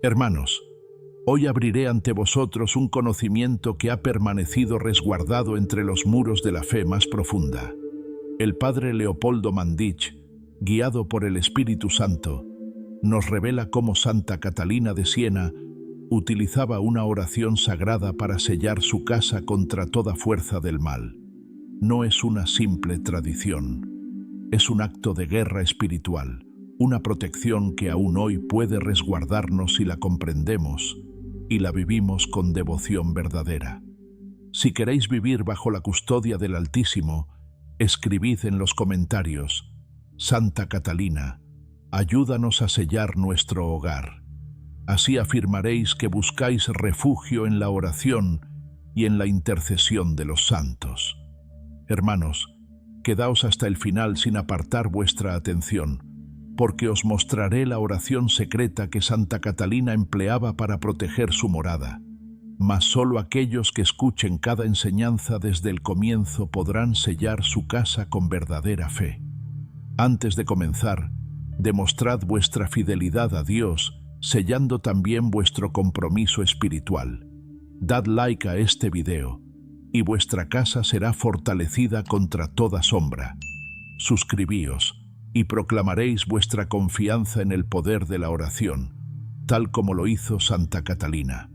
Hermanos, hoy abriré ante vosotros un conocimiento que ha permanecido resguardado entre los muros de la fe más profunda. El padre Leopoldo Mandić, guiado por el Espíritu Santo, nos revela cómo Santa Catalina de Siena utilizaba una oración sagrada para sellar su casa contra toda fuerza del mal. No es una simple tradición, es un acto de guerra espiritual, una protección que aún hoy puede resguardarnos si la comprendemos y la vivimos con devoción verdadera. Si queréis vivir bajo la custodia del Altísimo, escribid en los comentarios: Santa Catalina, ayúdanos a sellar nuestro hogar. Así afirmaréis que buscáis refugio en la oración y en la intercesión de los santos. Hermanos, quedaos hasta el final sin apartar vuestra atención, porque os mostraré la oración secreta que Santa Catalina empleaba para proteger su morada. Mas solo aquellos que escuchen cada enseñanza desde el comienzo podrán sellar su casa con verdadera fe. Antes de comenzar, demostrad vuestra fidelidad a Dios, sellando también vuestro compromiso espiritual. Dad like a este video, y vuestra casa será fortalecida contra toda sombra. Suscribíos, y proclamaréis vuestra confianza en el poder de la oración, tal como lo hizo Santa Catalina.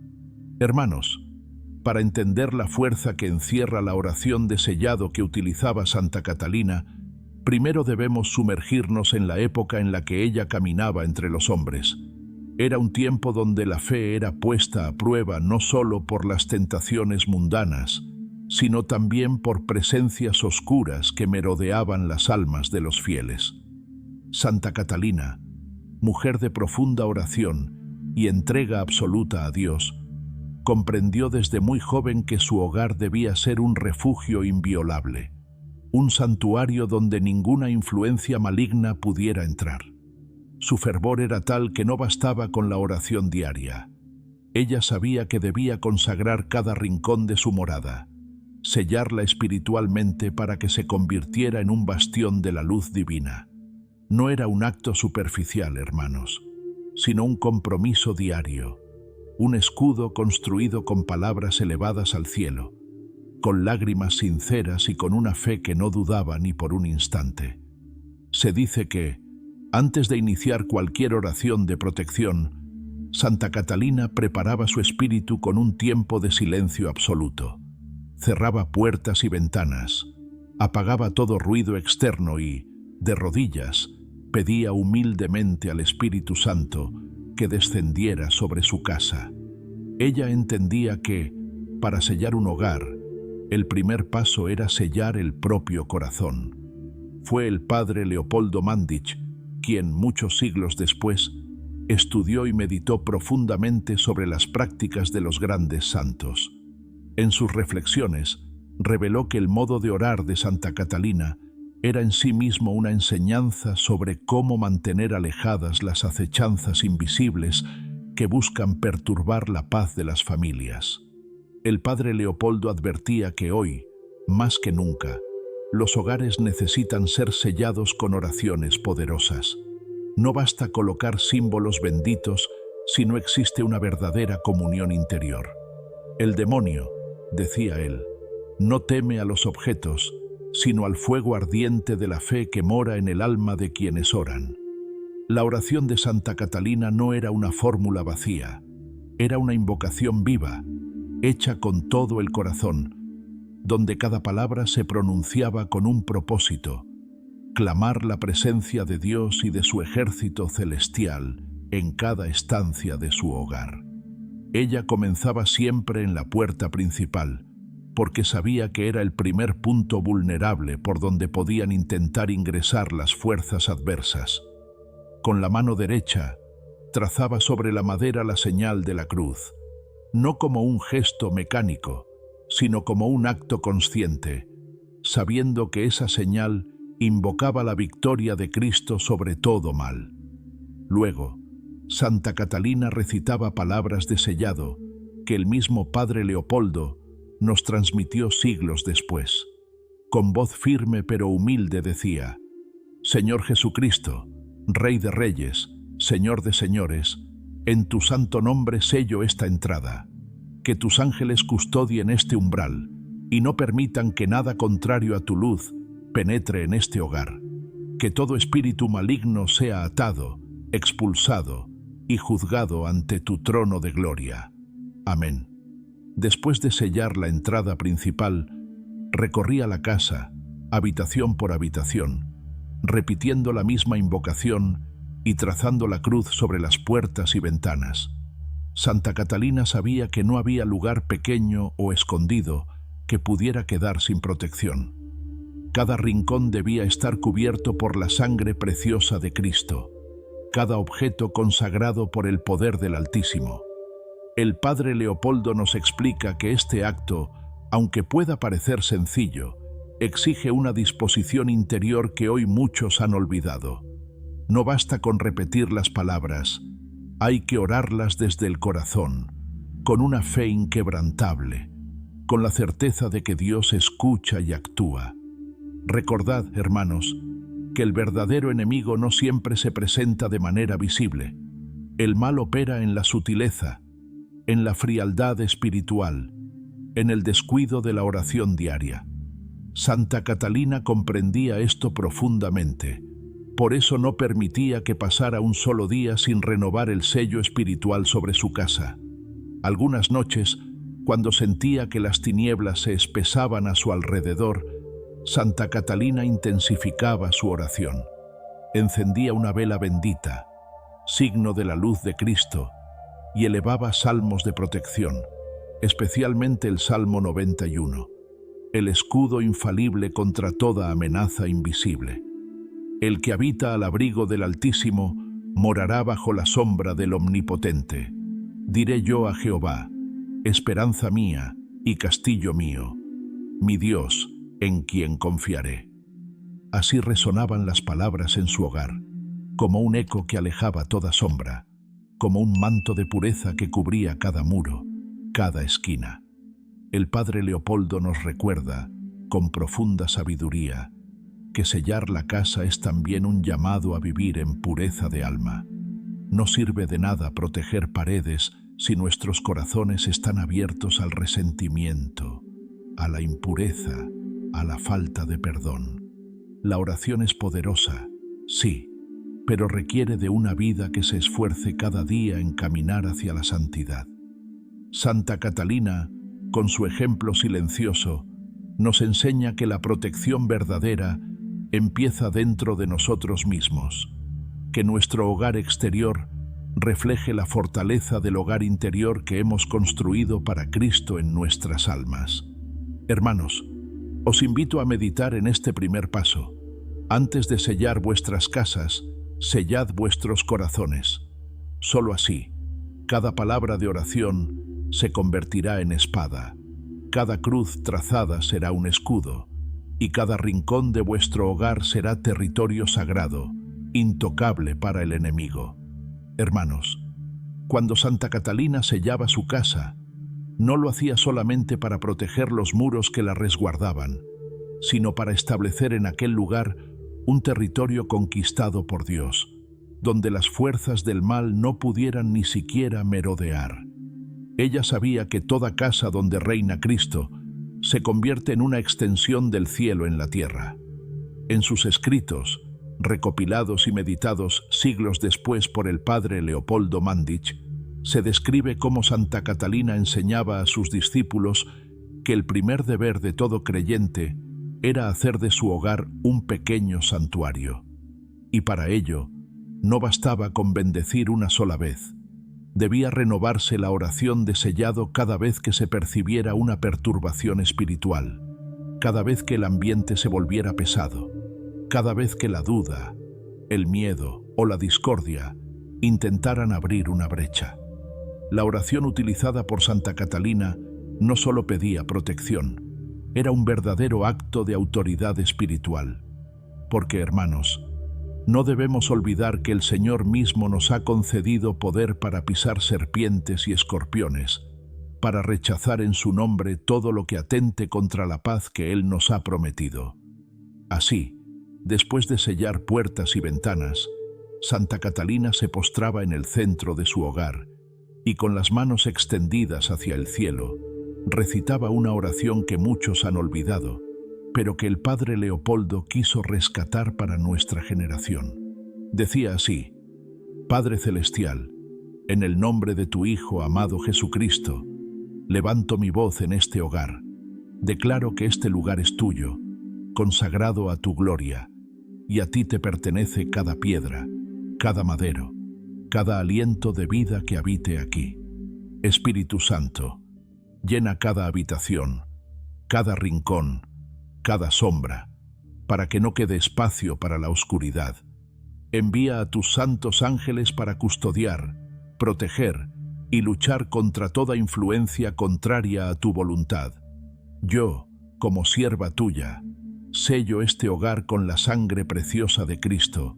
Hermanos, para entender la fuerza que encierra la oración de sellado que utilizaba Santa Catalina, primero debemos sumergirnos en la época en la que ella caminaba entre los hombres. Era un tiempo donde la fe era puesta a prueba no solo por las tentaciones mundanas, sino también por presencias oscuras que merodeaban las almas de los fieles. Santa Catalina, mujer de profunda oración y entrega absoluta a Dios, comprendió desde muy joven que su hogar debía ser un refugio inviolable, un santuario donde ninguna influencia maligna pudiera entrar. Su fervor era tal que no bastaba con la oración diaria. Ella sabía que debía consagrar cada rincón de su morada, sellarla espiritualmente para que se convirtiera en un bastión de la luz divina. No era un acto superficial, hermanos, sino un compromiso diario, un escudo construido con palabras elevadas al cielo, con lágrimas sinceras y con una fe que no dudaba ni por un instante. Se dice que, antes de iniciar cualquier oración de protección, Santa Catalina preparaba su espíritu con un tiempo de silencio absoluto. Cerraba puertas y ventanas, apagaba todo ruido externo y, de rodillas, pedía humildemente al Espíritu Santo que descendiera sobre su casa. Ella entendía que, para sellar un hogar, el primer paso era sellar el propio corazón. Fue el padre Leopoldo Mandić quien, muchos siglos después, estudió y meditó profundamente sobre las prácticas de los grandes santos. En sus reflexiones, reveló que el modo de orar de Santa Catalina era en sí mismo una enseñanza sobre cómo mantener alejadas las acechanzas invisibles que buscan perturbar la paz de las familias. El padre Leopoldo advertía que hoy, más que nunca, los hogares necesitan ser sellados con oraciones poderosas. No basta colocar símbolos benditos si no existe una verdadera comunión interior. El demonio, decía él, no teme a los objetos, sino al fuego ardiente de la fe que mora en el alma de quienes oran. La oración de Santa Catalina no era una fórmula vacía, era una invocación viva, hecha con todo el corazón, donde cada palabra se pronunciaba con un propósito: clamar la presencia de Dios y de su ejército celestial en cada estancia de su hogar. Ella comenzaba siempre en la puerta principal, porque sabía que era el primer punto vulnerable por donde podían intentar ingresar las fuerzas adversas. Con la mano derecha, trazaba sobre la madera la señal de la cruz, no como un gesto mecánico, sino como un acto consciente, sabiendo que esa señal invocaba la victoria de Cristo sobre todo mal. Luego, Santa Catalina recitaba palabras de sellado que el mismo padre Leopoldo nos transmitió siglos después. Con voz firme pero humilde decía: Señor Jesucristo, Rey de Reyes, Señor de Señores, En tu santo nombre sello esta entrada. Que tus ángeles custodien este umbral y no permitan que nada contrario a tu luz penetre en este hogar. Que todo espíritu maligno sea atado, expulsado y juzgado ante tu trono de gloria. Amén. Después de sellar la entrada principal, recorría la casa, habitación por habitación, repitiendo la misma invocación y trazando la cruz sobre las puertas y ventanas. Santa Catalina sabía que no había lugar pequeño o escondido que pudiera quedar sin protección. Cada rincón debía estar cubierto por la sangre preciosa de Cristo, cada objeto consagrado por el poder del Altísimo. El padre Leopoldo nos explica que este acto, aunque pueda parecer sencillo, exige una disposición interior que hoy muchos han olvidado. No basta con repetir las palabras, hay que orarlas desde el corazón, con una fe inquebrantable, con la certeza de que Dios escucha y actúa. Recordad, hermanos, que el verdadero enemigo no siempre se presenta de manera visible. El mal opera en la sutileza, en la frialdad espiritual, en el descuido de la oración diaria. Santa Catalina comprendía esto profundamente. Por eso no permitía que pasara un solo día sin renovar el sello espiritual sobre su casa. Algunas noches, cuando sentía que las tinieblas se espesaban a su alrededor, Santa Catalina intensificaba su oración. Encendía una vela bendita, signo de la luz de Cristo, y elevaba salmos de protección, especialmente el Salmo 91, el escudo infalible contra toda amenaza invisible. El que habita al abrigo del Altísimo morará bajo la sombra del Omnipotente. Diré yo a Jehová, esperanza mía y castillo mío, mi Dios, en quien confiaré. Así resonaban las palabras en su hogar, como un eco que alejaba toda sombra, como un manto de pureza que cubría cada muro, cada esquina. El padre Leopoldo nos recuerda, con profunda sabiduría, que sellar la casa es también un llamado a vivir en pureza de alma. No sirve de nada proteger paredes si nuestros corazones están abiertos al resentimiento, a la impureza, a la falta de perdón. La oración es poderosa, sí, pero requiere de una vida que se esfuerce cada día en caminar hacia la santidad. Santa Catalina, con su ejemplo silencioso, nos enseña que la protección verdadera empieza dentro de nosotros mismos, que nuestro hogar exterior refleje la fortaleza del hogar interior que hemos construido para Cristo en nuestras almas. Hermanos, os invito a meditar en este primer paso. Antes de sellar vuestras casas, sellad vuestros corazones. Solo así, cada palabra de oración se convertirá en espada, cada cruz trazada será un escudo, y cada rincón de vuestro hogar será territorio sagrado, intocable para el enemigo. Hermanos, cuando Santa Catalina sellaba su casa, no lo hacía solamente para proteger los muros que la resguardaban, sino para establecer en aquel lugar un territorio conquistado por Dios, donde las fuerzas del mal no pudieran ni siquiera merodear. Ella sabía que toda casa donde reina Cristo se convierte en una extensión del cielo en la tierra. En sus escritos, recopilados y meditados siglos después por el padre Leopoldo Mandić, se describe cómo Santa Catalina enseñaba a sus discípulos que el primer deber de todo creyente era hacer de su hogar un pequeño santuario. Y para ello, no bastaba con bendecir una sola vez. Debía renovarse la oración de sellado cada vez que se percibiera una perturbación espiritual, cada vez que el ambiente se volviera pesado, cada vez que la duda, el miedo o la discordia intentaran abrir una brecha. La oración utilizada por Santa Catalina no solo pedía protección, era un verdadero acto de autoridad espiritual. Porque, hermanos, no debemos olvidar que el Señor mismo nos ha concedido poder para pisar serpientes y escorpiones, para rechazar en su nombre todo lo que atente contra la paz que Él nos ha prometido. Así, después de sellar puertas y ventanas, Santa Catalina se postraba en el centro de su hogar y con las manos extendidas hacia el cielo, recitaba una oración que muchos han olvidado, pero que el padre Leopoldo quiso rescatar para nuestra generación. Decía así: Padre Celestial, en el nombre de tu Hijo amado Jesucristo, levanto mi voz en este hogar. Declaro que este lugar es tuyo, consagrado a tu gloria, y a ti te pertenece cada piedra, cada madero, cada aliento de vida que habite aquí. Espíritu Santo, llena cada habitación, cada rincón, cada sombra, para que no quede espacio para la oscuridad. Envía a tus santos ángeles para custodiar, proteger y luchar contra toda influencia contraria a tu voluntad. Yo, como sierva tuya, sello este hogar con la sangre preciosa de Cristo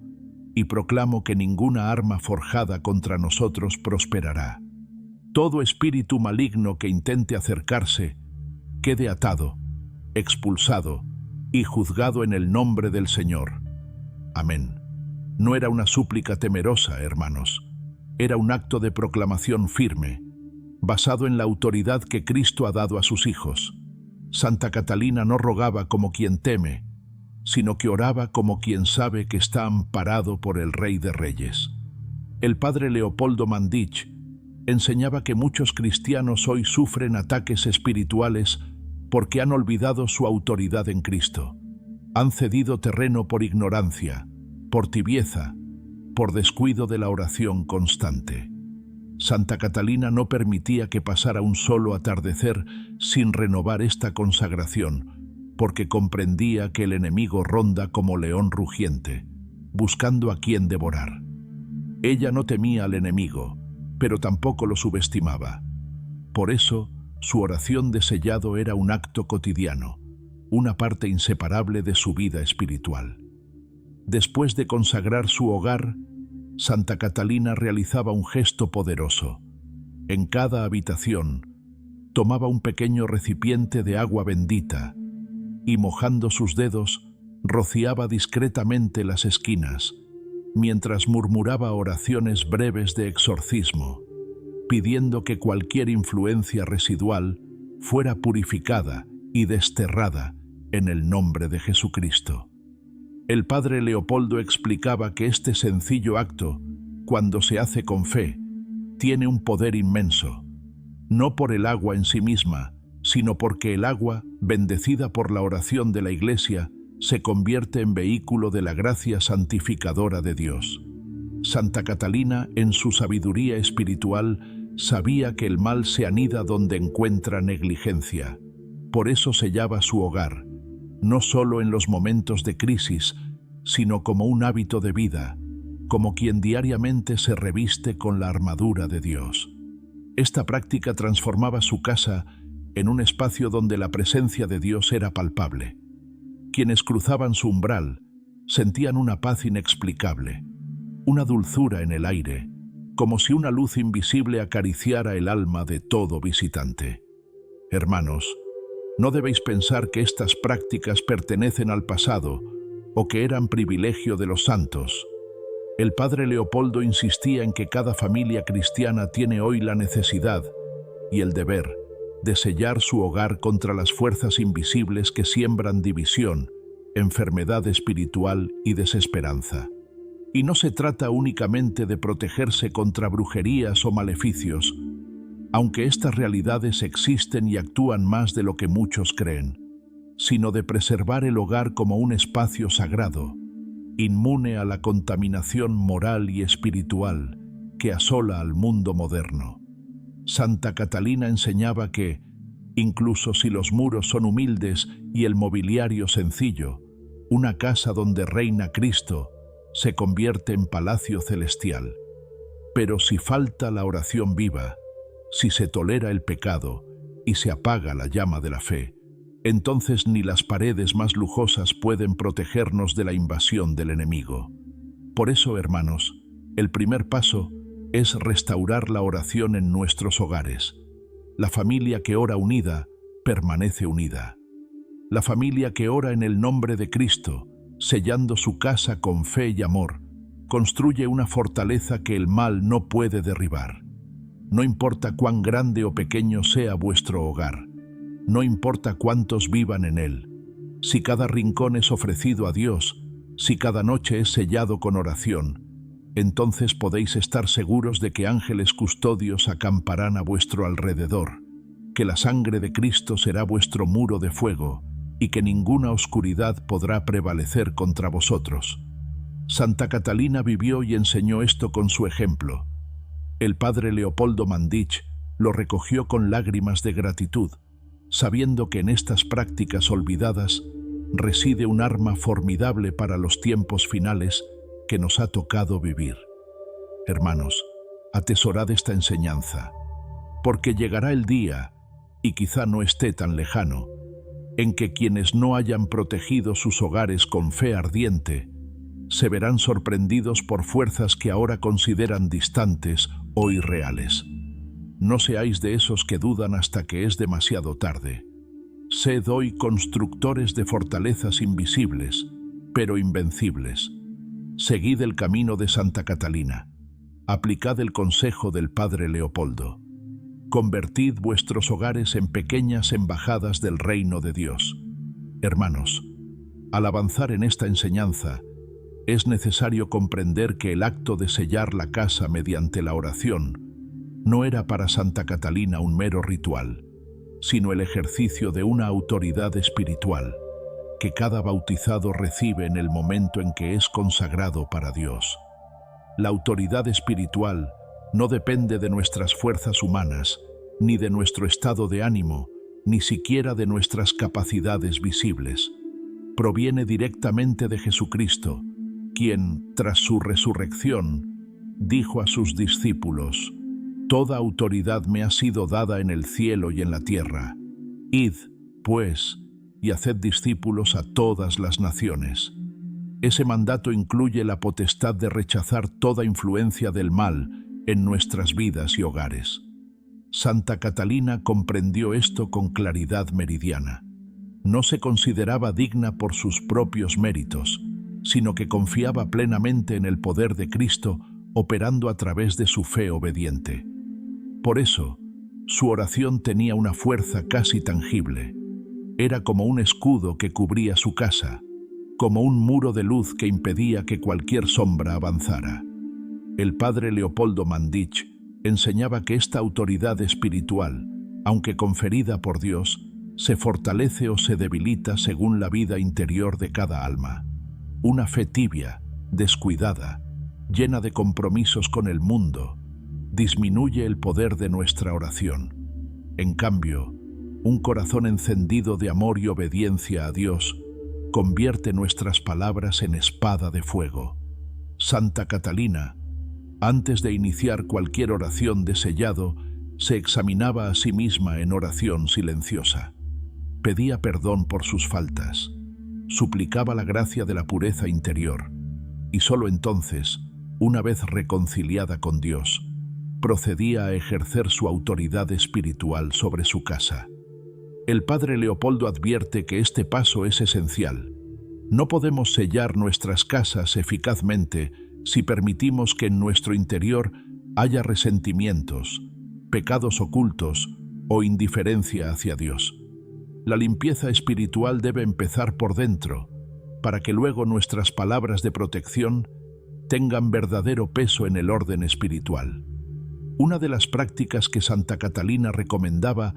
y proclamo que ninguna arma forjada contra nosotros prosperará. Todo espíritu maligno que intente acercarse, quede atado, expulsado y juzgado en el nombre del Señor. Amén. No era una súplica temerosa, hermanos. Era un acto de proclamación firme, basado en la autoridad que Cristo ha dado a sus hijos. Santa Catalina no rogaba como quien teme, sino que oraba como quien sabe que está amparado por el Rey de Reyes. El padre Leopoldo Mandich enseñaba que muchos cristianos hoy sufren ataques espirituales porque han olvidado su autoridad en Cristo. Han cedido terreno por ignorancia, por tibieza, por descuido de la oración constante. Santa Catalina no permitía que pasara un solo atardecer sin renovar esta consagración, porque comprendía que el enemigo ronda como león rugiente, buscando a quien devorar. Ella no temía al enemigo, pero tampoco lo subestimaba. Por eso, su oración de sellado era un acto cotidiano, una parte inseparable de su vida espiritual. Después de consagrar su hogar, Santa Catalina realizaba un gesto poderoso. En cada habitación, tomaba un pequeño recipiente de agua bendita y, mojando sus dedos, rociaba discretamente las esquinas, mientras murmuraba oraciones breves de exorcismo, pidiendo que cualquier influencia residual fuera purificada y desterrada en el nombre de Jesucristo. El padre Leopoldo explicaba que este sencillo acto, cuando se hace con fe, tiene un poder inmenso, no por el agua en sí misma, sino porque el agua, bendecida por la oración de la Iglesia, se convierte en vehículo de la gracia santificadora de Dios. Santa Catalina, en su sabiduría espiritual, sabía que el mal se anida donde encuentra negligencia. Por eso sellaba su hogar, no solo en los momentos de crisis, sino como un hábito de vida, como quien diariamente se reviste con la armadura de Dios. Esta práctica transformaba su casa en un espacio donde la presencia de Dios era palpable. Quienes cruzaban su umbral sentían una paz inexplicable, una dulzura en el aire, como si una luz invisible acariciara el alma de todo visitante. Hermanos, no debéis pensar que estas prácticas pertenecen al pasado o que eran privilegio de los santos. El padre Leopoldo insistía en que cada familia cristiana tiene hoy la necesidad y el deber de sellar su hogar contra las fuerzas invisibles que siembran división, enfermedad espiritual y desesperanza. Y no se trata únicamente de protegerse contra brujerías o maleficios, aunque estas realidades existen y actúan más de lo que muchos creen, sino de preservar el hogar como un espacio sagrado, inmune a la contaminación moral y espiritual que asola al mundo moderno. Santa Catalina enseñaba que, incluso si los muros son humildes y el mobiliario sencillo, una casa donde reina Cristo se convierte en palacio celestial. Pero si falta la oración viva, si se tolera el pecado y se apaga la llama de la fe, entonces ni las paredes más lujosas pueden protegernos de la invasión del enemigo. Por eso, hermanos, el primer paso es restaurar la oración en nuestros hogares. La familia que ora unida, permanece unida. La familia que ora en el nombre de Cristo, sellando su casa con fe y amor, construye una fortaleza que el mal no puede derribar. No importa cuán grande o pequeño sea vuestro hogar, no importa cuántos vivan en él, si cada rincón es ofrecido a Dios, si cada noche es sellado con oración, entonces podéis estar seguros de que ángeles custodios acamparán a vuestro alrededor, que la sangre de Cristo será vuestro muro de fuego y que ninguna oscuridad podrá prevalecer contra vosotros. Santa Catalina vivió y enseñó esto con su ejemplo. El padre Leopoldo Mandich lo recogió con lágrimas de gratitud, sabiendo que en estas prácticas olvidadas reside un arma formidable para los tiempos finales que nos ha tocado vivir. Hermanos, atesorad esta enseñanza, porque llegará el día, y quizá no esté tan lejano, en que quienes no hayan protegido sus hogares con fe ardiente se verán sorprendidos por fuerzas que ahora consideran distantes o irreales. No seáis de esos que dudan hasta que es demasiado tarde. Sed hoy constructores de fortalezas invisibles, pero invencibles. Seguid el camino de Santa Catalina. Aplicad el consejo del padre Leopoldo. Convertid vuestros hogares en pequeñas embajadas del reino de Dios. Hermanos, al avanzar en esta enseñanza, es necesario comprender que el acto de sellar la casa mediante la oración no era para Santa Catalina un mero ritual, sino el ejercicio de una autoridad espiritual que cada bautizado recibe en el momento en que es consagrado para Dios. La autoridad espiritual no depende de nuestras fuerzas humanas, ni de nuestro estado de ánimo, ni siquiera de nuestras capacidades visibles. Proviene directamente de Jesucristo, quien, tras su resurrección, dijo a sus discípulos: «Toda autoridad me ha sido dada en el cielo y en la tierra. Id, pues, y haced discípulos a todas las naciones». Ese mandato incluye la potestad de rechazar toda influencia del mal en nuestras vidas y hogares. Santa Catalina comprendió esto con claridad meridiana. No se consideraba digna por sus propios méritos, sino que confiaba plenamente en el poder de Cristo operando a través de su fe obediente. Por eso, su oración tenía una fuerza casi tangible. Era como un escudo que cubría su casa, como un muro de luz que impedía que cualquier sombra avanzara. El padre Leopoldo Mandich enseñaba que esta autoridad espiritual, aunque conferida por Dios, se fortalece o se debilita según la vida interior de cada alma. Una fe tibia, descuidada, llena de compromisos con el mundo, disminuye el poder de nuestra oración. En cambio, un corazón encendido de amor y obediencia a Dios convierte nuestras palabras en espada de fuego. Santa Catalina, antes de iniciar cualquier oración de sellado, se examinaba a sí misma en oración silenciosa. Pedía perdón por sus faltas, suplicaba la gracia de la pureza interior, y solo entonces, una vez reconciliada con Dios, procedía a ejercer su autoridad espiritual sobre su casa. El padre Leopoldo advierte que este paso es esencial. No podemos sellar nuestras casas eficazmente si permitimos que en nuestro interior haya resentimientos, pecados ocultos o indiferencia hacia Dios. La limpieza espiritual debe empezar por dentro, para que luego nuestras palabras de protección tengan verdadero peso en el orden espiritual. Una de las prácticas que Santa Catalina recomendaba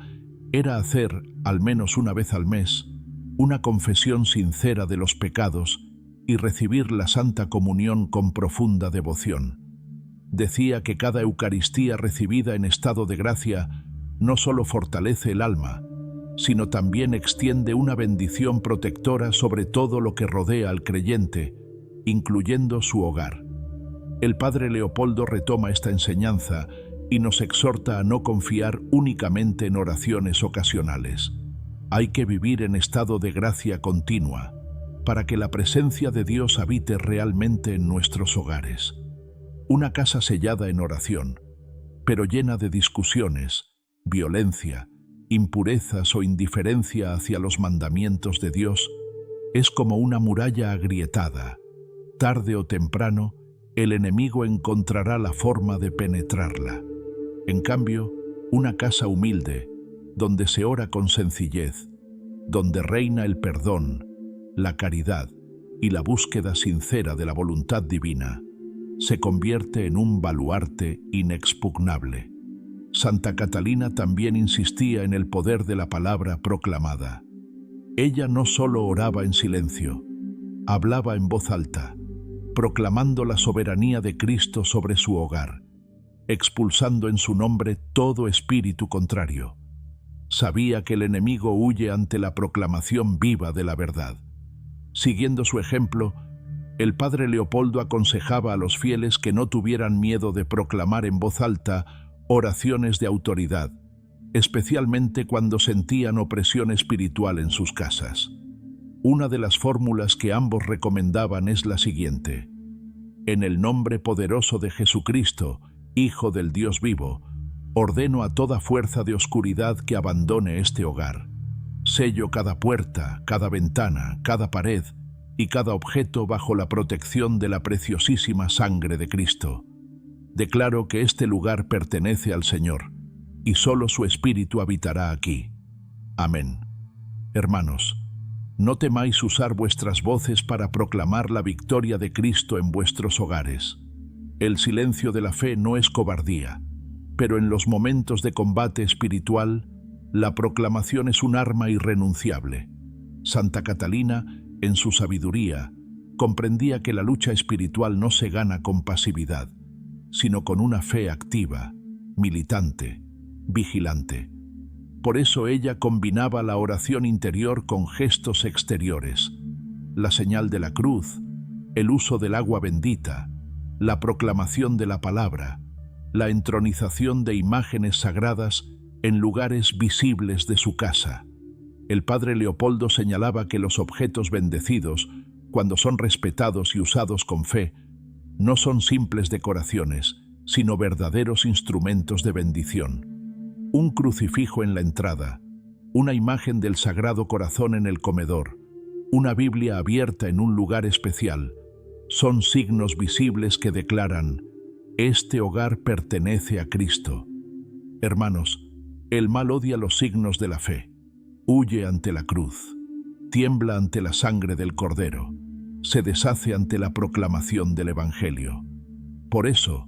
era hacer, al menos una vez al mes, una confesión sincera de los pecados y recibir la Santa Comunión con profunda devoción. Decía que cada Eucaristía recibida en estado de gracia no solo fortalece el alma, sino también extiende una bendición protectora sobre todo lo que rodea al creyente, incluyendo su hogar. El padre Leopoldo retoma esta enseñanza y nos exhorta a no confiar únicamente en oraciones ocasionales. Hay que vivir en estado de gracia continua, para que la presencia de Dios habite realmente en nuestros hogares. Una casa sellada en oración, pero llena de discusiones, violencia, impurezas o indiferencia hacia los mandamientos de Dios, es como una muralla agrietada. Tarde o temprano, el enemigo encontrará la forma de penetrarla. En cambio, una casa humilde, donde se ora con sencillez, donde reina el perdón, la caridad y la búsqueda sincera de la voluntad divina, se convierte en un baluarte inexpugnable. Santa Catalina también insistía en el poder de la palabra proclamada. Ella no solo oraba en silencio, hablaba en voz alta, proclamando la soberanía de Cristo sobre su hogar, expulsando en su nombre todo espíritu contrario. Sabía que el enemigo huye ante la proclamación viva de la verdad. Siguiendo su ejemplo, el padre Leopoldo aconsejaba a los fieles que no tuvieran miedo de proclamar en voz alta oraciones de autoridad, especialmente cuando sentían opresión espiritual en sus casas. Una de las fórmulas que ambos recomendaban es la siguiente: en el nombre poderoso de Jesucristo, Hijo del Dios vivo, ordeno a toda fuerza de oscuridad que abandone este hogar. Sello cada puerta, cada ventana, cada pared y cada objeto bajo la protección de la preciosísima sangre de Cristo. Declaro que este lugar pertenece al Señor, y solo su Espíritu habitará aquí. Amén. Hermanos, no temáis usar vuestras voces para proclamar la victoria de Cristo en vuestros hogares. El silencio de la fe no es cobardía, pero en los momentos de combate espiritual, la proclamación es un arma irrenunciable. Santa Catalina, en su sabiduría, comprendía que la lucha espiritual no se gana con pasividad, sino con una fe activa, militante, vigilante. Por eso ella combinaba la oración interior con gestos exteriores, la señal de la cruz, el uso del agua bendita, la proclamación de la palabra, la entronización de imágenes sagradas en lugares visibles de su casa. El padre Leopoldo señalaba que los objetos bendecidos, cuando son respetados y usados con fe, no son simples decoraciones, sino verdaderos instrumentos de bendición. Un crucifijo en la entrada, una imagen del Sagrado Corazón en el comedor, una Biblia abierta en un lugar especial, son signos visibles que declaran: este hogar pertenece a Cristo. Hermanos, el mal odia los signos de la fe, huye ante la cruz, tiembla ante la sangre del Cordero, se deshace ante la proclamación del Evangelio. Por eso,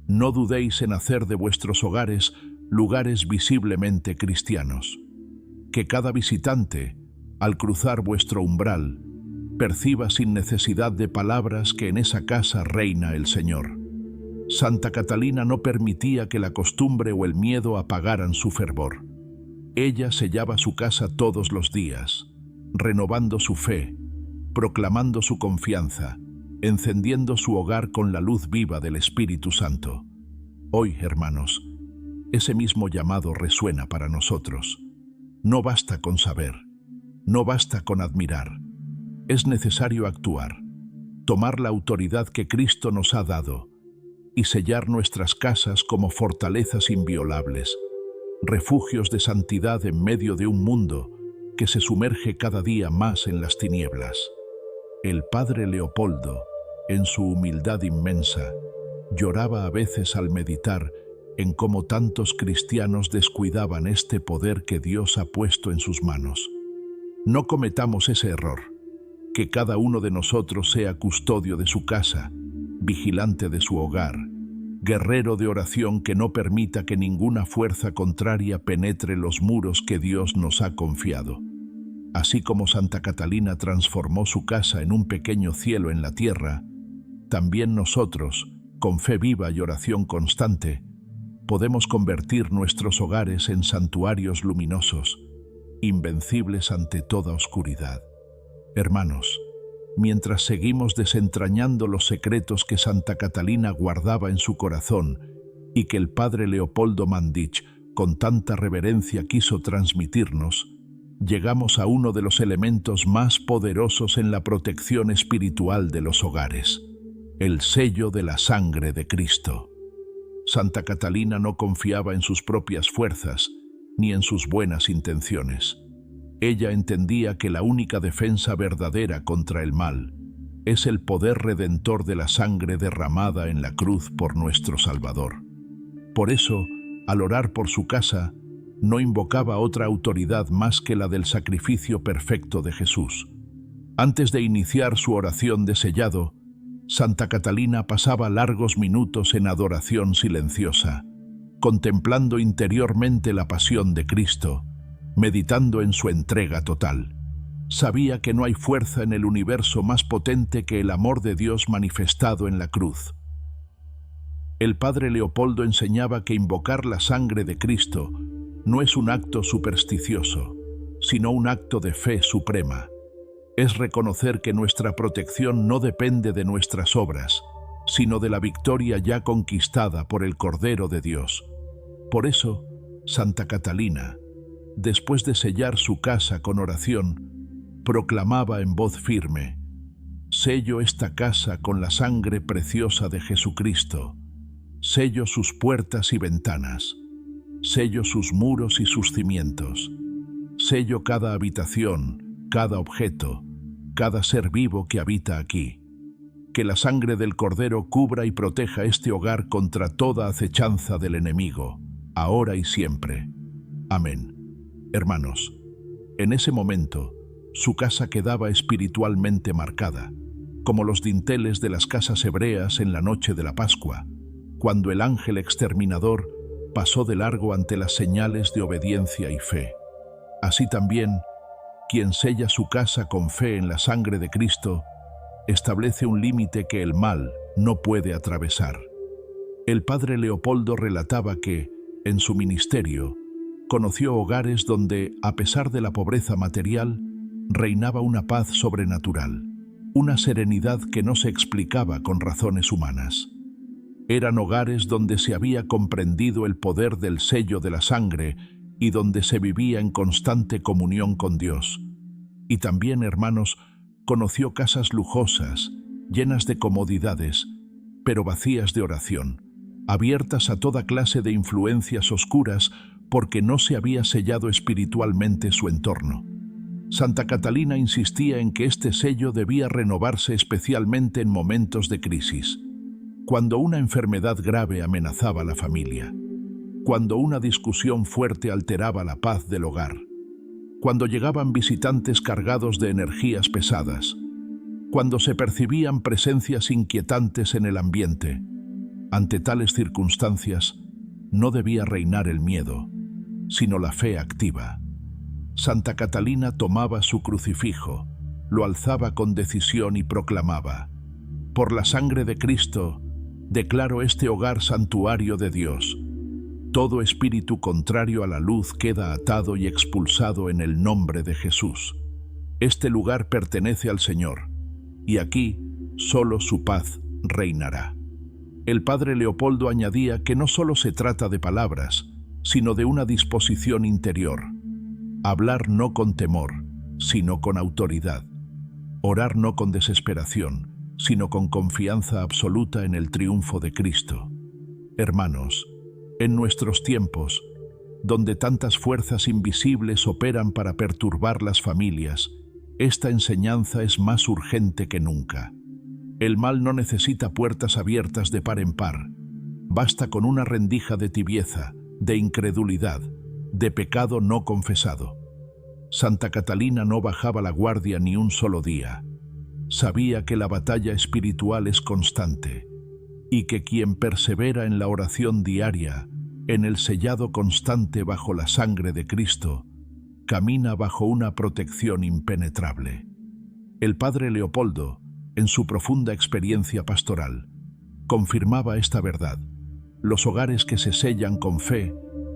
no dudéis en hacer de vuestros hogares lugares visiblemente cristianos. Que cada visitante, al cruzar vuestro umbral, perciba sin necesidad de palabras que en esa casa reina el Señor. Santa Catalina no permitía que la costumbre o el miedo apagaran su fervor. Ella sellaba su casa todos los días, renovando su fe, proclamando su confianza, encendiendo su hogar con la luz viva del Espíritu Santo. Hoy, hermanos, ese mismo llamado resuena para nosotros. No basta con saber, no basta con admirar. Es necesario actuar, tomar la autoridad que Cristo nos ha dado y sellar nuestras casas como fortalezas inviolables, refugios de santidad en medio de un mundo que se sumerge cada día más en las tinieblas. El padre Leopoldo, en su humildad inmensa, lloraba a veces al meditar en cómo tantos cristianos descuidaban este poder que Dios ha puesto en sus manos. No cometamos ese error. Que cada uno de nosotros sea custodio de su casa, vigilante de su hogar, guerrero de oración que no permita que ninguna fuerza contraria penetre los muros que Dios nos ha confiado. Así como Santa Catalina transformó su casa en un pequeño cielo en la tierra, también nosotros, con fe viva y oración constante, podemos convertir nuestros hogares en santuarios luminosos, invencibles ante toda oscuridad. Hermanos, mientras seguimos desentrañando los secretos que Santa Catalina guardaba en su corazón y que el padre Leopoldo Mandić con tanta reverencia quiso transmitirnos, llegamos a uno de los elementos más poderosos en la protección espiritual de los hogares: el sello de la sangre de Cristo. Santa Catalina no confiaba en sus propias fuerzas ni en sus buenas intenciones. Ella entendía que la única defensa verdadera contra el mal es el poder redentor de la sangre derramada en la cruz por nuestro Salvador. Por eso, al orar por su casa, no invocaba otra autoridad más que la del sacrificio perfecto de Jesús. Antes de iniciar su oración de sellado, Santa Catalina pasaba largos minutos en adoración silenciosa, contemplando interiormente la pasión de Cristo, meditando en su entrega total. Sabía que no hay fuerza en el universo más potente que el amor de Dios manifestado en la cruz. El padre Leopoldo enseñaba que invocar la sangre de Cristo no es un acto supersticioso, sino un acto de fe suprema. Es reconocer que nuestra protección no depende de nuestras obras, sino de la victoria ya conquistada por el Cordero de Dios. Por eso, Santa Catalina, después de sellar su casa con oración, proclamaba en voz firme: «Sello esta casa con la sangre preciosa de Jesucristo, sello sus puertas y ventanas, sello sus muros y sus cimientos, sello cada habitación, cada objeto, cada ser vivo que habita aquí. Que la sangre del Cordero cubra y proteja este hogar contra toda acechanza del enemigo, ahora y siempre. Amén». Hermanos, en ese momento, su casa quedaba espiritualmente marcada, como los dinteles de las casas hebreas en la noche de la Pascua, cuando el ángel exterminador pasó de largo ante las señales de obediencia y fe. Así también, quien sella su casa con fe en la sangre de Cristo, establece un límite que el mal no puede atravesar. El padre Leopoldo relataba que, en su ministerio, conoció hogares donde, a pesar de la pobreza material, reinaba una paz sobrenatural, una serenidad que no se explicaba con razones humanas. Eran hogares donde se había comprendido el poder del sello de la sangre y donde se vivía en constante comunión con Dios. Y también, hermanos, conoció casas lujosas, llenas de comodidades, pero vacías de oración, abiertas a toda clase de influencias oscuras porque no se había sellado espiritualmente su entorno. Santa Catalina insistía en que este sello debía renovarse especialmente en momentos de crisis, cuando una enfermedad grave amenazaba a la familia, cuando una discusión fuerte alteraba la paz del hogar, cuando llegaban visitantes cargados de energías pesadas, cuando se percibían presencias inquietantes en el ambiente. Ante tales circunstancias, no debía reinar el miedo, sino la fe activa. Santa Catalina tomaba su crucifijo, lo alzaba con decisión y proclamaba: «Por la sangre de Cristo, declaro este hogar santuario de Dios. Todo espíritu contrario a la luz queda atado y expulsado en el nombre de Jesús. Este lugar pertenece al Señor, y aquí solo su paz reinará». El padre Leopoldo añadía que no solo se trata de palabras, sino de una disposición interior. Hablar no con temor, sino con autoridad. Orar no con desesperación, sino con confianza absoluta en el triunfo de Cristo. Hermanos, en nuestros tiempos, donde tantas fuerzas invisibles operan para perturbar las familias, esta enseñanza es más urgente que nunca. El mal no necesita puertas abiertas de par en par. Basta con una rendija de tibieza, de incredulidad, de pecado no confesado. Santa Catalina no bajaba la guardia ni un solo día. Sabía que la batalla espiritual es constante y que quien persevera en la oración diaria, en el sellado constante bajo la sangre de Cristo, camina bajo una protección impenetrable. El padre Leopoldo, en su profunda experiencia pastoral, confirmaba esta verdad. Los hogares que se sellan con fe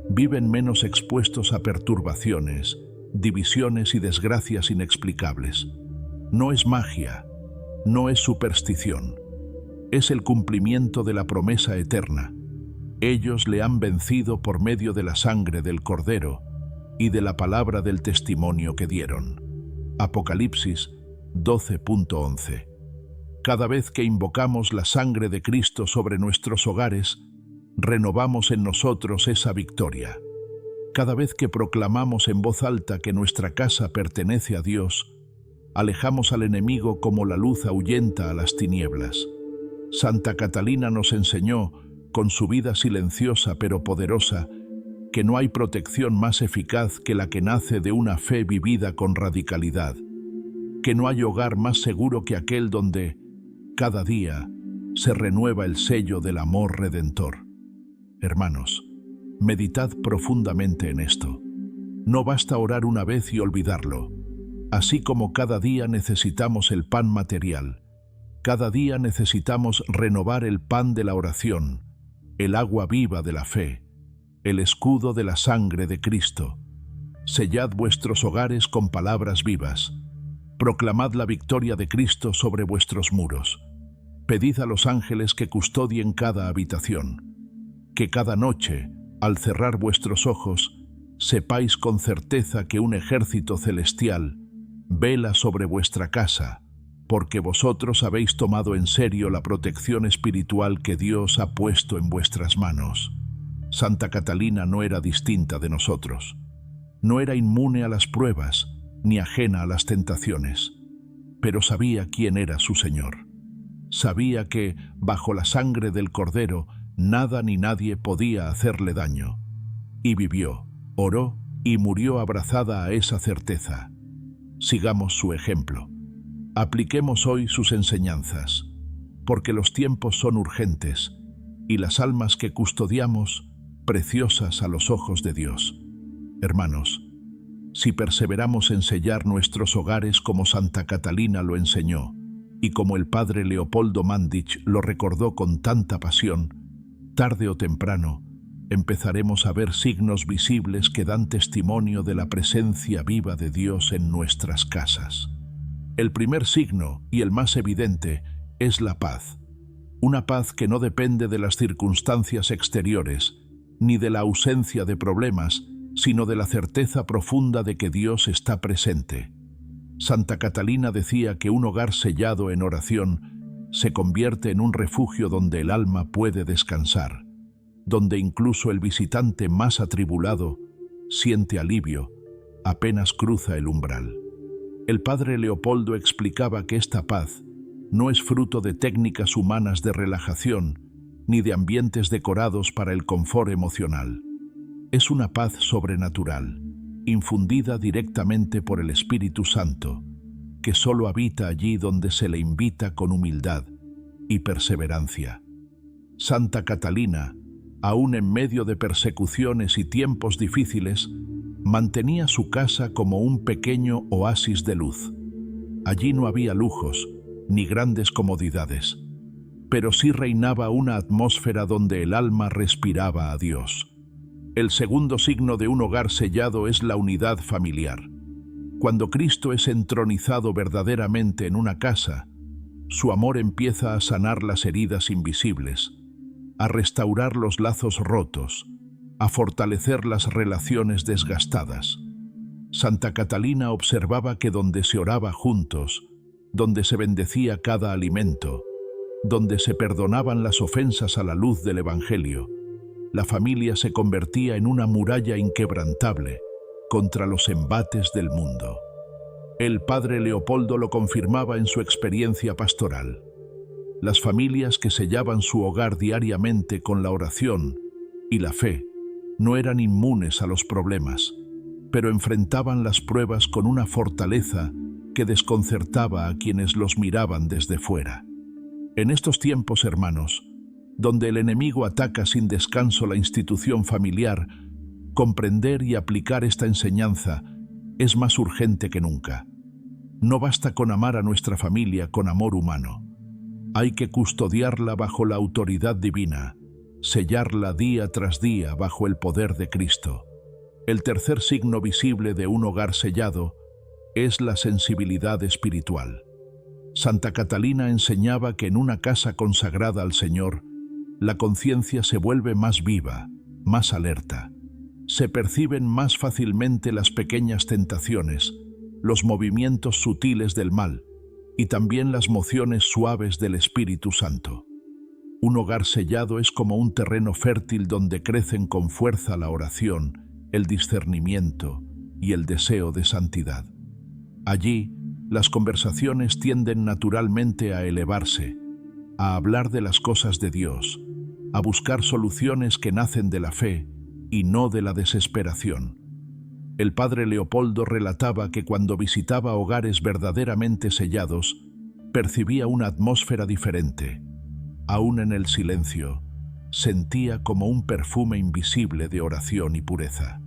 viven menos expuestos a perturbaciones, divisiones y desgracias inexplicables. No es magia, no es superstición, es el cumplimiento de la promesa eterna. Ellos le han vencido por medio de la sangre del Cordero y de la palabra del testimonio que dieron. Apocalipsis 12.11. Cada vez que invocamos la sangre de Cristo sobre nuestros hogares, renovamos en nosotros esa victoria. Cada vez que proclamamos en voz alta que nuestra casa pertenece a Dios, Alejamos al enemigo como la luz ahuyenta a las tinieblas. Santa Catalina nos enseñó, con su vida silenciosa pero poderosa, que no hay protección más eficaz que la que nace de una fe vivida con radicalidad, que no hay hogar más seguro que aquel donde, cada día, se renueva el sello del amor redentor. Hermanos, meditad profundamente en esto. No basta orar una vez y olvidarlo. Así como cada día necesitamos el pan material, cada día necesitamos renovar el pan de la oración, el agua viva de la fe, el escudo de la sangre de Cristo. Sellad vuestros hogares con palabras vivas. Proclamad la victoria de Cristo sobre vuestros muros. Pedid a los ángeles que custodien cada habitación. Que cada noche, al cerrar vuestros ojos, sepáis con certeza que un ejército celestial vela sobre vuestra casa, porque vosotros habéis tomado en serio la protección espiritual que Dios ha puesto en vuestras manos. Santa Catalina no era distinta de nosotros. No era inmune a las pruebas, ni ajena a las tentaciones, pero sabía quién era su Señor. Sabía que, bajo la sangre del Cordero, nada ni nadie podía hacerle daño. Y vivió, oró y murió abrazada a esa certeza. Sigamos su ejemplo. Apliquemos hoy sus enseñanzas, porque los tiempos son urgentes y las almas que custodiamos, preciosas a los ojos de Dios. Hermanos, si perseveramos en sellar nuestros hogares como Santa Catalina lo enseñó y como el padre Leopoldo Mandić lo recordó con tanta pasión, tarde o temprano empezaremos a ver signos visibles que dan testimonio de la presencia viva de Dios en nuestras casas. El primer signo, y el más evidente, es la paz. Una paz que no depende de las circunstancias exteriores, ni de la ausencia de problemas, sino de la certeza profunda de que Dios está presente. Santa Catalina decía que un hogar sellado en oración se convierte en un refugio donde el alma puede descansar, donde incluso el visitante más atribulado siente alivio apenas cruza el umbral. El padre Leopoldo explicaba que esta paz no es fruto de técnicas humanas de relajación ni de ambientes decorados para el confort emocional. Es una paz sobrenatural, infundida directamente por el Espíritu Santo, que solo habita allí donde se le invita con humildad y perseverancia. Santa Catalina, aún en medio de persecuciones y tiempos difíciles, mantenía su casa como un pequeño oasis de luz. Allí no había lujos ni grandes comodidades, pero sí reinaba una atmósfera donde el alma respiraba a Dios. El segundo signo de un hogar sellado es la unidad familiar. Cuando Cristo es entronizado verdaderamente en una casa, su amor empieza a sanar las heridas invisibles, a restaurar los lazos rotos, a fortalecer las relaciones desgastadas. Santa Catalina observaba que donde se oraba juntos, donde se bendecía cada alimento, donde se perdonaban las ofensas a la luz del Evangelio, la familia se convertía en una muralla inquebrantable contra los embates del mundo. El padre Leopoldo lo confirmaba en su experiencia pastoral. Las familias que sellaban su hogar diariamente con la oración y la fe no eran inmunes a los problemas, pero enfrentaban las pruebas con una fortaleza que desconcertaba a quienes los miraban desde fuera. En estos tiempos, hermanos, donde el enemigo ataca sin descanso la institución familiar, comprender y aplicar esta enseñanza es más urgente que nunca. No basta con amar a nuestra familia con amor humano. Hay que custodiarla bajo la autoridad divina, sellarla día tras día bajo el poder de Cristo. El tercer signo visible de un hogar sellado es la sensibilidad espiritual. Santa Catalina enseñaba que en una casa consagrada al Señor, la conciencia se vuelve más viva, más alerta. Se perciben más fácilmente las pequeñas tentaciones, los movimientos sutiles del mal y también las mociones suaves del Espíritu Santo. Un hogar sellado es como un terreno fértil donde crecen con fuerza la oración, el discernimiento y el deseo de santidad. Allí, Las conversaciones tienden naturalmente a elevarse, a hablar de las cosas de Dios, a buscar soluciones que nacen de la fe y no de la desesperación. El padre Leopoldo relataba que cuando visitaba hogares verdaderamente sellados, percibía una atmósfera diferente. Aún en el silencio, sentía como un perfume invisible de oración y pureza.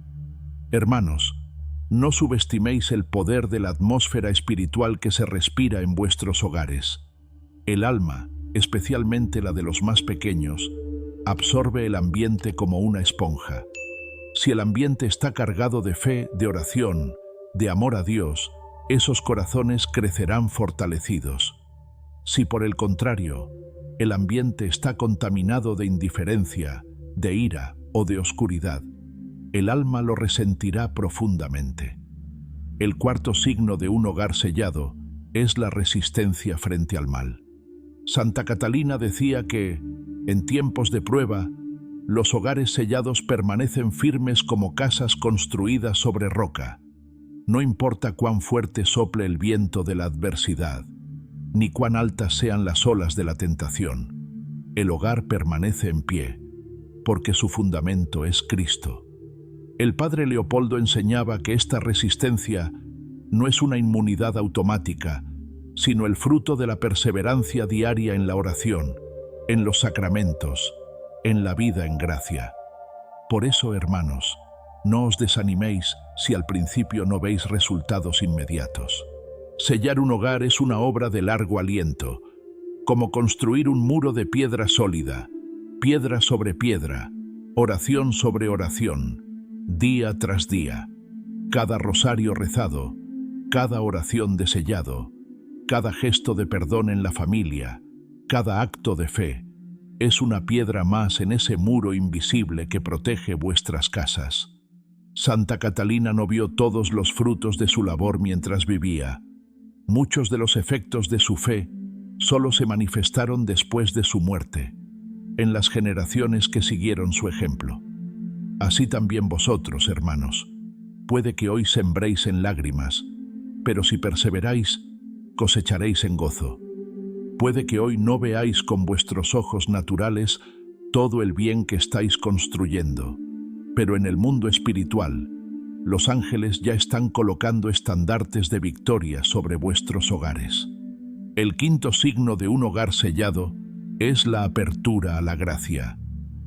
Hermanos, no subestiméis el poder de la atmósfera espiritual que se respira en vuestros hogares. El alma, especialmente la de los más pequeños, absorbe el ambiente como una esponja. Si el ambiente está cargado de fe, de oración, de amor a Dios, esos corazones crecerán fortalecidos. Si por el contrario, el ambiente está contaminado de indiferencia, de ira o de oscuridad, el alma lo resentirá profundamente. El cuarto signo de un hogar sellado es la resistencia frente al mal. Santa Catalina decía que, en tiempos de prueba, los hogares sellados permanecen firmes como casas construidas sobre roca. No importa cuán fuerte sople el viento de la adversidad, ni cuán altas sean las olas de la tentación, el hogar permanece en pie, porque su fundamento es Cristo. El padre Leopoldo enseñaba que esta resistencia no es una inmunidad automática, sino el fruto de la perseverancia diaria en la oración, en los sacramentos, en la vida en gracia. Por eso, hermanos, no os desaniméis si al principio no veis resultados inmediatos. Sellar un hogar es una obra de largo aliento, como construir un muro de piedra sólida, piedra sobre piedra, oración sobre oración, día tras día. Cada rosario rezado, cada oración de sellado, cada gesto de perdón en la familia, cada acto de fe, es una piedra más en ese muro invisible que protege vuestras casas. Santa Catalina no vio todos los frutos de su labor mientras vivía. Muchos de los efectos de su fe solo se manifestaron después de su muerte, en las generaciones que siguieron su ejemplo. Así también vosotros, hermanos, puede que hoy sembréis en lágrimas, pero si perseveráis, cosecharéis en gozo. Puede que hoy no veáis con vuestros ojos naturales todo el bien que estáis construyendo, pero en el mundo espiritual, los ángeles ya están colocando estandartes de victoria sobre vuestros hogares. El quinto signo de un hogar sellado es la apertura a la gracia.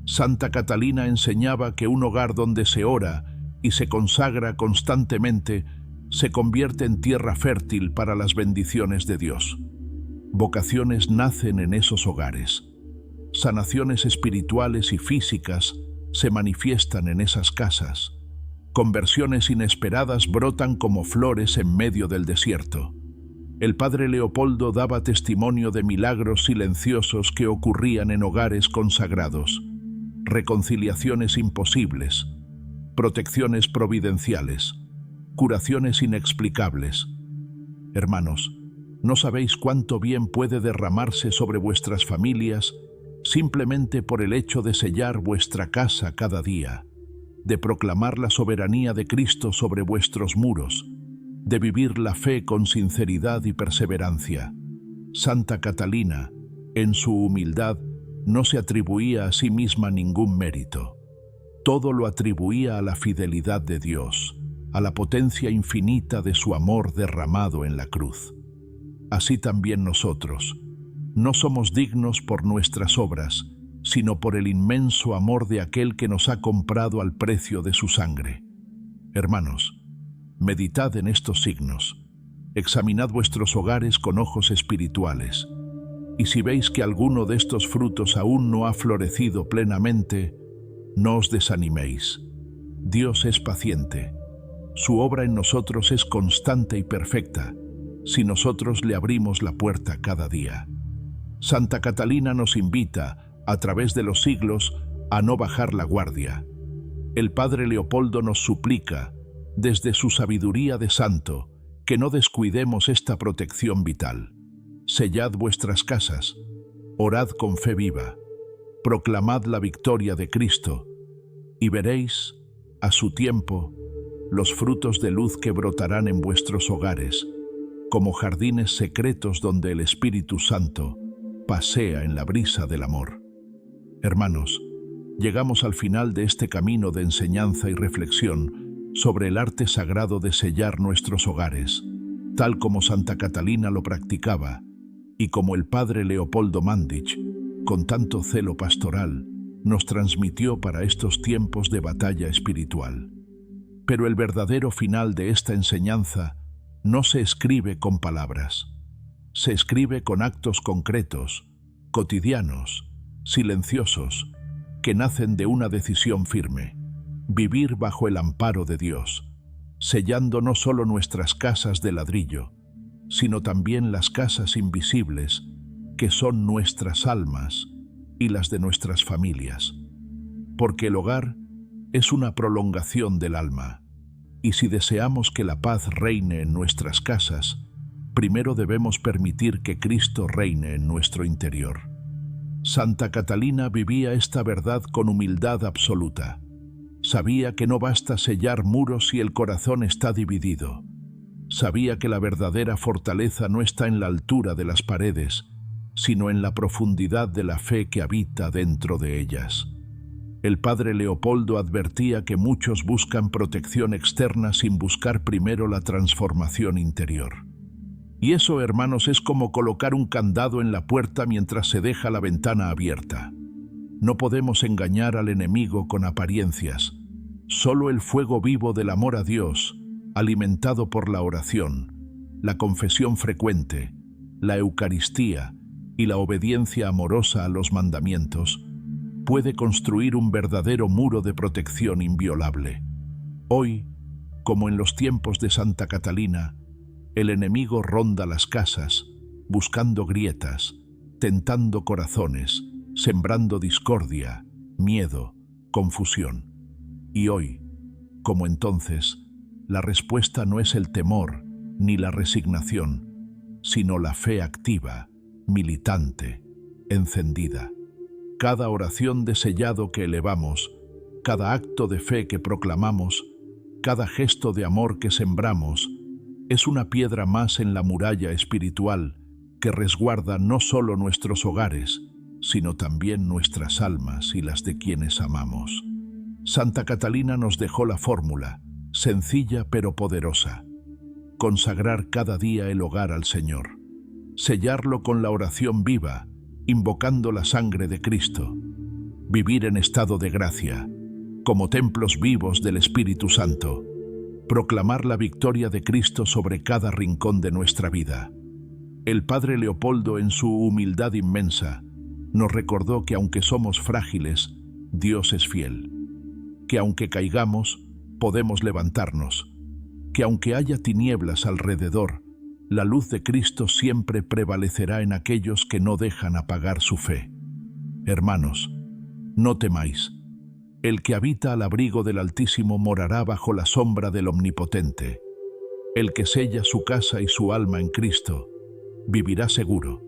Santa Catalina enseñaba que un hogar donde se ora y se consagra constantemente se convierte en tierra fértil para las bendiciones de Dios. Vocaciones nacen en esos hogares. Sanaciones espirituales y físicas se manifiestan en esas casas. Conversiones inesperadas brotan como flores en medio del desierto. El padre Leopoldo daba testimonio de milagros silenciosos que ocurrían en hogares consagrados, reconciliaciones imposibles, protecciones providenciales, curaciones inexplicables. Hermanos, no sabéis cuánto bien puede derramarse sobre vuestras familias simplemente por el hecho de sellar vuestra casa cada día, de proclamar la soberanía de Cristo sobre vuestros muros, de vivir la fe con sinceridad y perseverancia. Santa Catalina, en su humildad, no se atribuía a sí misma ningún mérito. Todo lo atribuía a la fidelidad de Dios, a la potencia infinita de su amor derramado en la cruz. Así también nosotros, no somos dignos por nuestras obras, sino por el inmenso amor de aquel que nos ha comprado al precio de su sangre. Hermanos, meditad en estos signos, examinad vuestros hogares con ojos espirituales, y si veis que alguno de estos frutos aún no ha florecido plenamente, no os desaniméis. Dios es paciente. Su obra en nosotros es constante y perfecta, si nosotros le abrimos la puerta cada día. Santa Catalina nos invita, a través de los siglos, a no bajar la guardia. El padre Leopoldo nos suplica, desde su sabiduría de santo, que no descuidemos esta protección vital. Sellad vuestras casas, orad con fe viva, proclamad la victoria de Cristo, y veréis, a su tiempo, los frutos de luz que brotarán en vuestros hogares, como jardines secretos donde el Espíritu Santo pasea en la brisa del amor. Hermanos, llegamos al final de este camino de enseñanza y reflexión sobre el arte sagrado de sellar nuestros hogares, tal como Santa Catalina lo practicaba y como el padre Leopoldo Mandić, con tanto celo pastoral, nos transmitió para estos tiempos de batalla espiritual. Pero el verdadero final de esta enseñanza no se escribe con palabras. Se escribe con actos concretos, cotidianos, silenciosos, que nacen de una decisión firme: vivir bajo el amparo de Dios, sellando no solo nuestras casas de ladrillo, sino también las casas invisibles, que son nuestras almas y las de nuestras familias. Porque el hogar es una prolongación del alma, y si deseamos que la paz reine en nuestras casas, primero debemos permitir que Cristo reine en nuestro interior. Santa Catalina vivía esta verdad con humildad absoluta. Sabía que no basta sellar muros si el corazón está dividido. Sabía que la verdadera fortaleza no está en la altura de las paredes, sino en la profundidad de la fe que habita dentro de ellas. El padre Leopoldo advertía que muchos buscan protección externa sin buscar primero la transformación interior. Y eso, hermanos, es como colocar un candado en la puerta mientras se deja la ventana abierta. No podemos engañar al enemigo con apariencias. Solo el fuego vivo del amor a Dios, alimentado por la oración, la confesión frecuente, la Eucaristía y la obediencia amorosa a los mandamientos, puede construir un verdadero muro de protección inviolable. Hoy, como en los tiempos de Santa Catalina, el enemigo ronda las casas, buscando grietas, tentando corazones, sembrando discordia, miedo, confusión. Y hoy, como entonces, la respuesta no es el temor ni la resignación, sino la fe activa, militante, encendida. Cada oración de sellado que elevamos, cada acto de fe que proclamamos, cada gesto de amor que sembramos, es una piedra más en la muralla espiritual que resguarda no solo nuestros hogares, sino también nuestras almas y las de quienes amamos. Santa Catalina nos dejó la fórmula, sencilla pero poderosa: consagrar cada día el hogar al Señor, sellarlo con la oración viva, invocando la sangre de Cristo, vivir en estado de gracia, como templos vivos del Espíritu Santo, proclamar la victoria de Cristo sobre cada rincón de nuestra vida. El padre Leopoldo, en su humildad inmensa, nos recordó que aunque somos frágiles, Dios es fiel, que aunque caigamos, podemos levantarnos, que aunque haya tinieblas alrededor, la luz de Cristo siempre prevalecerá en aquellos que no dejan apagar su fe. Hermanos, no temáis. El que habita al abrigo del Altísimo morará bajo la sombra del Omnipotente. El que sella su casa y su alma en Cristo vivirá seguro,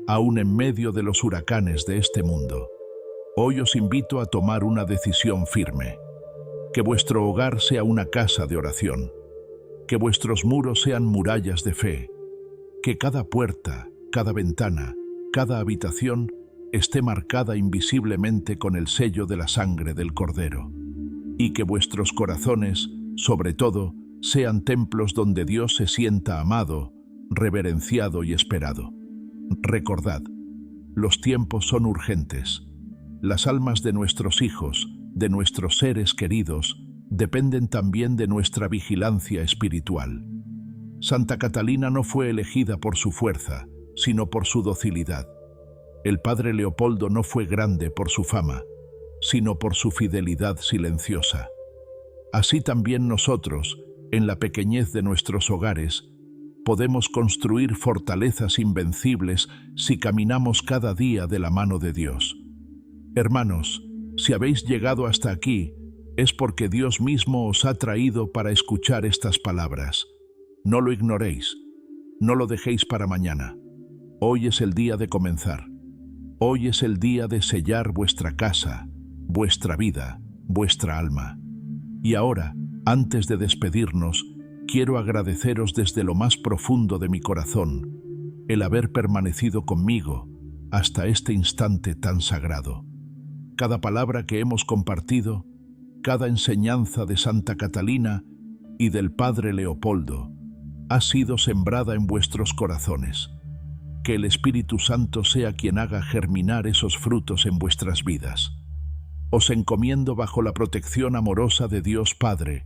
aun en medio de los huracanes de este mundo. Hoy os invito a tomar una decisión firme: que vuestro hogar sea una casa de oración, que vuestros muros sean murallas de fe, que cada puerta, cada ventana, cada habitación esté marcada invisiblemente con el sello de la sangre del Cordero, y que vuestros corazones, sobre todo, sean templos donde Dios se sienta amado, reverenciado y esperado. Recordad, los tiempos son urgentes. Las almas de nuestros hijos, de nuestros seres queridos, dependen también de nuestra vigilancia espiritual. Santa Catalina no fue elegida por su fuerza, sino por su docilidad. El padre Leopoldo no fue grande por su fama, sino por su fidelidad silenciosa. Así también nosotros, en la pequeñez de nuestros hogares, podemos construir fortalezas invencibles si caminamos cada día de la mano de Dios. Hermanos, si habéis llegado hasta aquí, es porque Dios mismo os ha traído para escuchar estas palabras. No lo ignoréis, no lo dejéis para mañana. Hoy es el día de comenzar. Hoy es el día de sellar vuestra casa, vuestra vida, vuestra alma. Y ahora, antes de despedirnos, quiero agradeceros desde lo más profundo de mi corazón el haber permanecido conmigo hasta este instante tan sagrado. Cada palabra que hemos compartido, cada enseñanza de Santa Catalina y del Padre Leopoldo, ha sido sembrada en vuestros corazones. Que el Espíritu Santo sea quien haga germinar esos frutos en vuestras vidas. Os encomiendo bajo la protección amorosa de Dios Padre,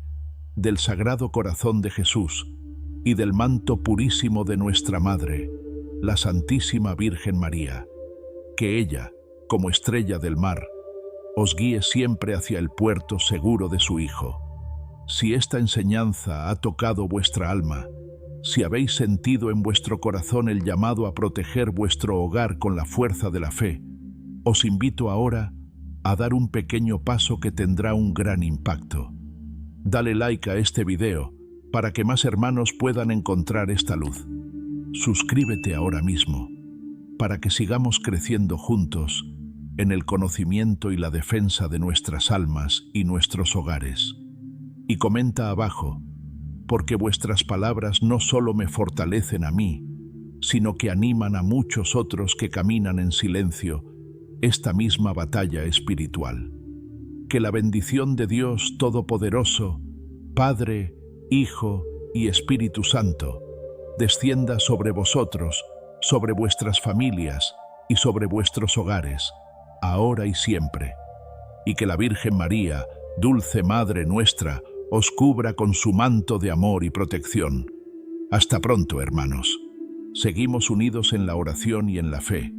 del Sagrado Corazón de Jesús y del manto purísimo de nuestra Madre, la Santísima Virgen María. Que ella, como estrella del mar, os guíe siempre hacia el puerto seguro de su Hijo. Si esta enseñanza ha tocado vuestra alma, si habéis sentido en vuestro corazón el llamado a proteger vuestro hogar con la fuerza de la fe, os invito ahora a dar un pequeño paso que tendrá un gran impacto. Dale like a este video para que más hermanos puedan encontrar esta luz. Suscríbete ahora mismo para que sigamos creciendo juntos en el conocimiento y la defensa de nuestras almas y nuestros hogares. Y comenta abajo, porque vuestras palabras no solo me fortalecen a mí, sino que animan a muchos otros que caminan en silencio esta misma batalla espiritual. Que la bendición de Dios Todopoderoso, Padre, Hijo y Espíritu Santo, descienda sobre vosotros, sobre vuestras familias y sobre vuestros hogares, ahora y siempre. Y que la Virgen María, dulce Madre nuestra, os cubra con su manto de amor y protección. Hasta pronto, hermanos. Seguimos unidos en la oración y en la fe,